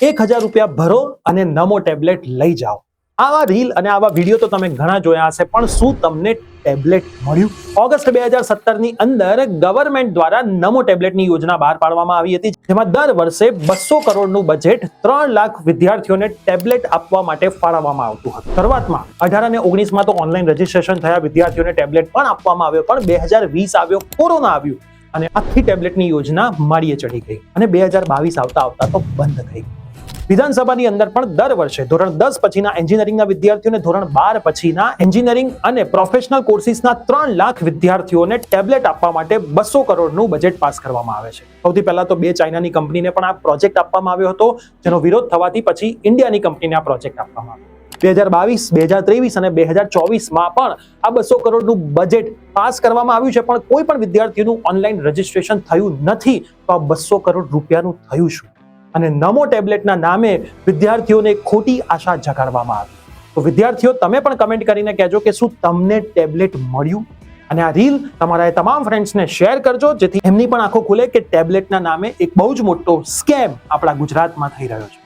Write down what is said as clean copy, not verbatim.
₹1000 ભરો અને નમો ટેબ્લેટ લઈ જાઓ। આવા રીલ અને આવા વિડીયો તો તમે ઘણા જોયા હશે, પણ શું તમને ટેબ્લેટ મળ્યું? ઓગસ્ટ 2017 ની અંદર ગવર્મેન્ટ દ્વારા નમો ટેબ્લેટની યોજના બહાર પાડવામાં આવી હતી, જેમાં દર વર્ષે 200 કરોડનું બજેટ 3 લાખ વિદ્યાર્થીઓને ટેબ્લેટ આપવા માટે ફાળવવામાં આવતું હતું। શરૂઆતમાં 18 અને 19 માં તો ઓનલાઈન રજીસ્ટ્રેશન થયા, વિદ્યાર્થીઓને ટેબ્લેટ પણ આપવામાં આવ્યો, પણ 2020 આવ્યો, કોરોના આવ્યું અને આખી ટેબ્લેટની યોજના માળીએ ચડી ગઈ અને 2022 આવતા તો બંધ થઈ। વિધાનસભાની અંદર પણ દર વર્ષે ધોરણ 10 પછીના એન્જિનિયરિંગના વિદ્યાર્થીઓને, ધોરણ 12 પછીના એન્જિનિયરિંગ અને પ્રોફેશનલ કોર્સિસના 3 લાખ વિદ્યાર્થીઓને ટેબ્લેટ આપવા માટે 200 કરોડનું બજેટ પાસ કરવામાં આવે છે। સૌથી પહેલા તો 2 ચાઇનાની કંપનીને પણ આ પ્રોજેક્ટ આપવામાં આવ્યો હતો, જેનો વિરોધ થવાથી પછી ઇન્ડિયાની કંપનીને આ પ્રોજેક્ટ આપવામાં આવ્યો। 2022, 2023 અને 2024માં પણ આ 200 કરોડનું બજેટ પાસ કરવામાં આવ્યું છે, પણ કોઈ પણ વિદ્યાર્થીનું ઓનલાઈન રજીસ્ટ્રેશન થયું નથી। તો આ 200 કરોડ રૂપિયાનું થયું શું? અને નમો ટેબ્લેટના નામે વિદ્યાર્થીઓને ખોટી આશા જગાડવામાં આવી। તો વિદ્યાર્થીઓ, તમે પણ કમેન્ટ કરીને કહેજો કે શું તમને ટેબ્લેટ મળ્યું? અને આ રીલ તમારા તમામ ફ્રેન્ડ્સને શેર કરજો, જેથી એમની પણ આંખો ખુલે કે ટેબ્લેટના નામે એક બહુ જ મોટો સ્કેમ આપણા ગુજરાતમાં થઈ રહ્યો છે।